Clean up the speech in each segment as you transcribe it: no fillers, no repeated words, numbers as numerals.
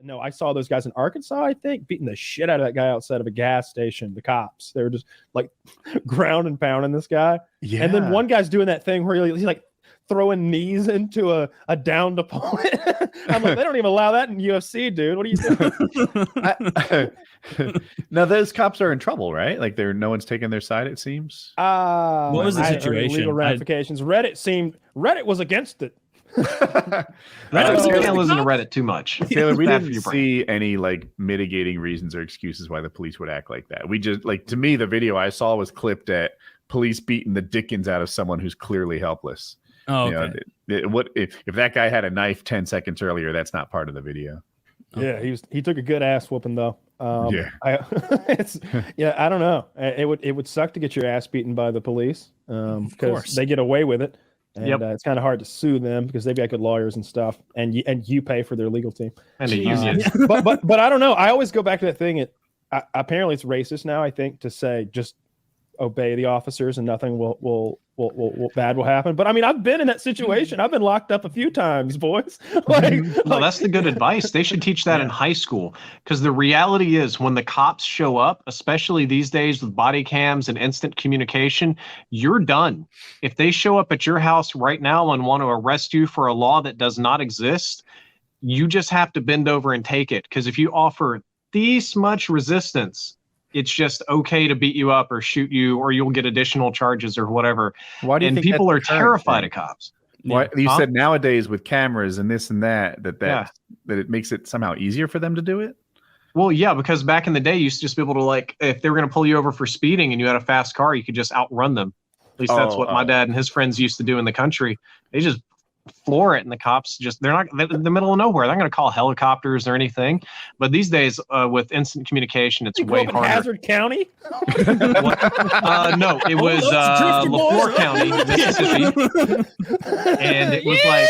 no, I saw those guys in Arkansas, I think, beating the shit out of that guy outside of a gas station, the cops. They were just like ground and pounding this guy. Yeah. And then one guy's doing that thing where he's like throwing knees into a downed opponent. I'm like, they don't even allow that in UFC, dude. What are you doing? Now those cops are in trouble, right? Like no one's taking their side, it seems. What was the situation? Legal ramifications. Reddit was against it. Reddit can't listen to Reddit too much. Taylor, we didn't see any like mitigating reasons or excuses why the police would act like that. We just to me, the video I saw was clipped at police beating the dickens out of someone who's clearly helpless. Oh, okay. What if that guy had a knife 10 seconds earlier? That's not part of the video. Yeah, he took a good ass whooping though. I don't know. It would suck to get your ass beaten by the police because they get away with it. And it's kind of hard to sue them because they've got good lawyers and stuff, and you pay for their legal team. And a union. But I don't know. I always go back to that thing. Apparently it's racist now, I think, to say just obey the officers and nothing bad will happen. But I mean, I've been in that situation. I've been locked up a few times, boys. No, that's the good advice. They should teach that in high school, because the reality is when the cops show up, especially these days with body cams and instant communication, you're done. If they show up at your house right now and want to arrest you for a law that does not exist, you just have to bend over and take it. Because if you offer this much resistance, it's just okay to beat you up or shoot you, or you'll get additional charges or whatever. Why do you think people are terrified of cops? Why you said nowadays with cameras and this and that it makes it somehow easier for them to do it? Well, yeah, because back in the day, you used to just be able to, like, if they were going to pull you over for speeding and you had a fast car, you could just outrun them. At least that's what my dad and his friends used to do in the country. They just floor it, and the cops they're in the middle of nowhere. They're not going to call helicopters or anything. But these days, with instant communication, it's way harder. Hazard County? No, it was LaFleur County, Mississippi. And it was like,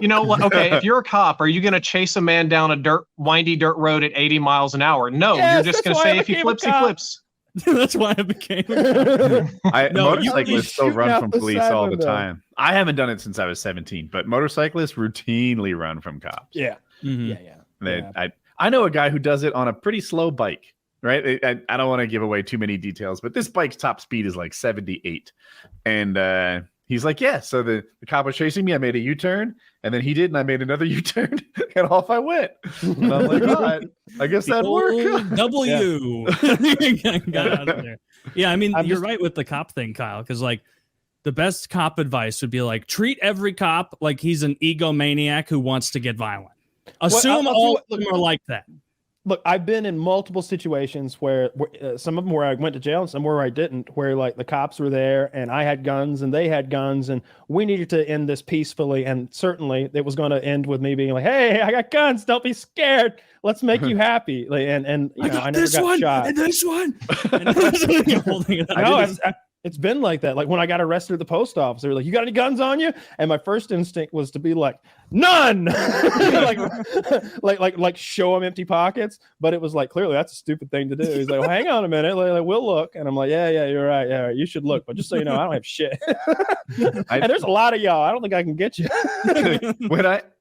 you know what? Okay, if you're a cop, are you going to chase a man down a windy dirt road at 80 miles an hour? No, you're just going to say, if he flips, he flips. That's why I became a cop. Motorcyclists still run from police all the time. I haven't done it since I was 17, but motorcyclists routinely run from cops. Yeah. Mm-hmm. I know a guy who does it on a pretty slow bike, right? I don't want to give away too many details, but this bike's top speed is like 78. And he's like, yeah, so the cop was chasing me. I made a U-turn, and then he did, and I made another U-turn, and off I went. And I'm like, oh, I guess that worked. W. Got out of there. Yeah, I mean, you're right with the cop thing, Kyle, because like the best cop advice would be like, treat every cop like he's an egomaniac who wants to get violent. Assume all of them are like that. Look, I've been in multiple situations where some of them where I went to jail and some where I didn't, where like the cops were there and I had guns and they had guns and we needed to end this peacefully. And certainly it was going to end with me being like, hey, I got guns. Don't be scared. Let's make you happy. And you know, I never got shot. And this one. It's been like that. Like when I got arrested at the post office, they were like, you got any guns on you? And my first instinct was to be like, none. like show them empty pockets. But it was like, clearly that's a stupid thing to do. He's like, well, hang on a minute. Like, we'll look. And I'm like, yeah, you're right. Yeah, you should look. But just so you know, I don't have shit. And there's a lot of y'all. I don't think I can get you.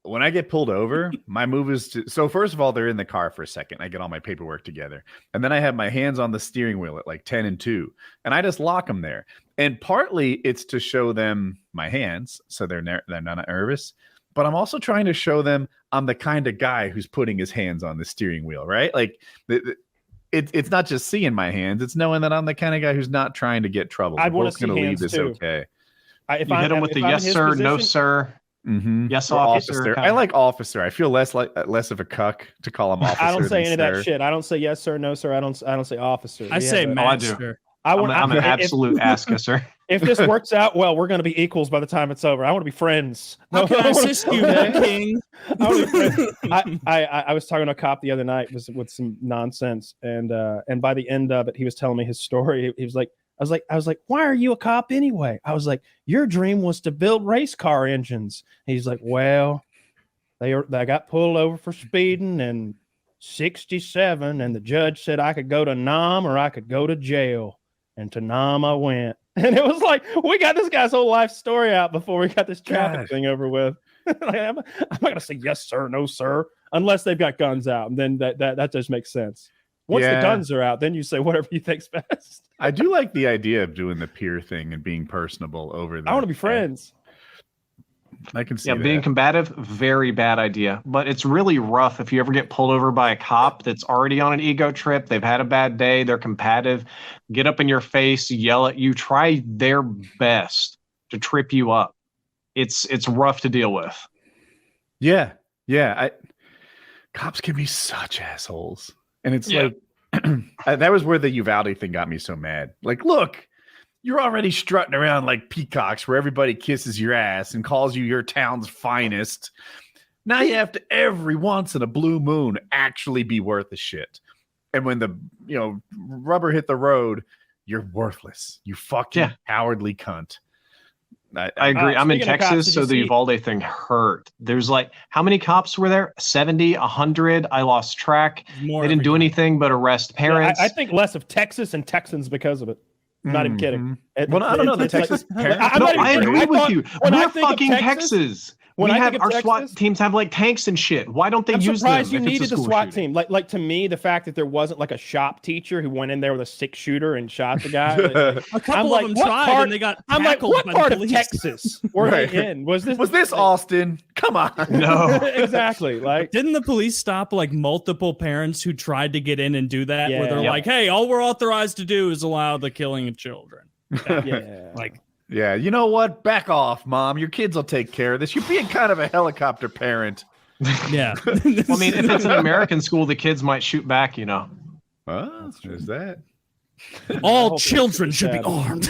When I get pulled over, my move is so first of all, they're in the car for a second. I get all my paperwork together. And then I have my hands on the steering wheel at like 10 and 2. And I just lock them there. And partly it's to show them my hands so they're not nervous. But I'm also trying to show them I'm the kind of guy who's putting his hands on the steering wheel, right? Like it's not just seeing my hands. It's knowing that I'm the kind of guy who's not trying to get trouble. I want to see leave hands this too. Okay. You hit him with the yes, sir, no, sir. Mm-hmm. Yes, officer. I like officer. I feel less of a cuck to call him officer. I don't say any of that shit. I don't say yes, sir, no, sir. I don't say officer. I say master. I'm an absolute ass-kisser. If this works out well, we're going to be equals by the time it's over. I want to be friends. How can I assist you, King? I was talking to a cop the other night with some nonsense, and by the end of it, he was telling me his story. He was like, I was like, why are you a cop anyway? I was like, your dream was to build race car engines. He's like, well, they got pulled over for speeding in 67, and the judge said I could go to Nam or I could go to jail. And to Nam I went. And it was like, we got this guy's whole life story out before we got this traffic thing over with. Like, I'm not going to say yes, sir, no, sir. unless they've got guns out, and then that just makes sense. Once the guns are out, then you say whatever you think's best. I do like the idea of doing the peer thing and being personable over there. I want to be friends. I can see that. Being combative, very bad idea. But it's really rough if you ever get pulled over by a cop that's already on an ego trip. They've had a bad day. They're combative. Get up in your face, yell at you, try their best to trip you up. It's rough to deal with. Yeah. Cops can be such assholes. And it's like, that was where the Uvalde thing got me so mad. Like, look, you're already strutting around like peacocks where everybody kisses your ass and calls you your town's finest. Now you have to, every once in a blue moon, actually be worth a shit. And when the rubber hit the road, you're worthless. You fucking cowardly cunt. I agree. I'm in Texas, so the Uvalde thing hurt. There's like, how many cops were there? 70, 100? I lost track. They didn't do anything but arrest parents. I think less of Texas and Texans because of it. I'm not even kidding. Well, I don't know. The Texas parents. I agree with you. We're fucking Texas. Our SWAT teams have like tanks and shit. Why don't they use them? I'm surprised you needed the SWAT team. Like to me, the fact that there wasn't like a shop teacher who went in there with a 6-shooter and shot the guy. A couple of them tried and they got tackled what by part the of police. Texas were they in? Was this Austin? Come on. No. Exactly. Like, didn't the police stop like multiple parents who tried to get in and do that? Where they're like, hey, all we're authorized to do is allow the killing of children. Yeah, you know what? Back off, Mom. Your kids will take care of this. You're being kind of a helicopter parent. Yeah. Well, I mean, if it's an American school, the kids might shoot back, Oh, is that? All children should be armed.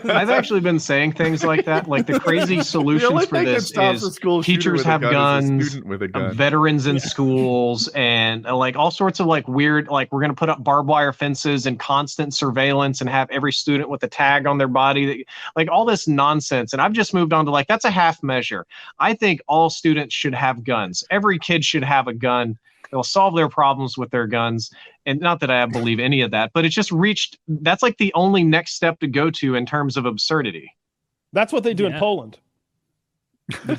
I've actually been saying things like that. Like the crazy solutions for this is teachers have guns, veterans in schools, and like all sorts of like weird, like we're going to put up barbed wire fences and constant surveillance and have every student with a tag on their body, like all this nonsense. And I've just moved on to like, that's a half measure. I think all students should have guns. Every kid should have a gun. They'll solve their problems with their guns. And not that I believe any of that, but it's just that's like the only next step to go to in terms of absurdity. That's what they do in Poland.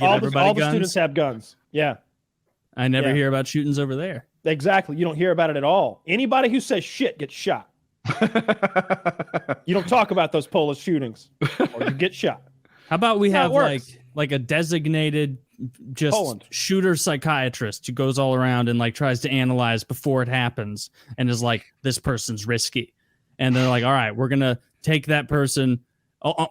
All the students have guns. Yeah. I never hear about shootings over there. Exactly. You don't hear about it at all. Anybody who says shit gets shot. You don't talk about those Polish shootings or you get shot. How about we have like a designated shooter psychiatrist who goes all around and like tries to analyze before it happens and is like, this person's risky. And they're like, all right, we're going to take that person.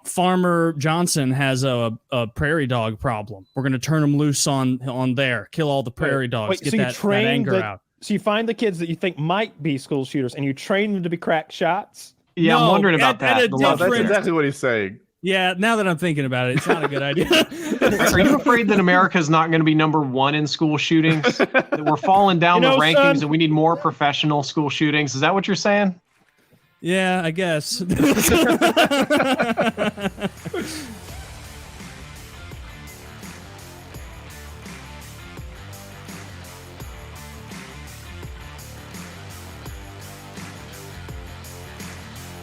Farmer Johnson has a prairie dog problem. We're going to turn him loose on there, kill all the prairie dogs, get that anger out. So you find the kids that you think might be school shooters and you train them to be crack shots? Yeah, I'm wondering about that. That's exactly what he's saying. Yeah, now that I'm thinking about it, it's not a good idea. Are you afraid that America is not going to be #1 in school shootings? That we're falling down the rankings and we need more professional school shootings? Is that what you're saying? Yeah, I guess.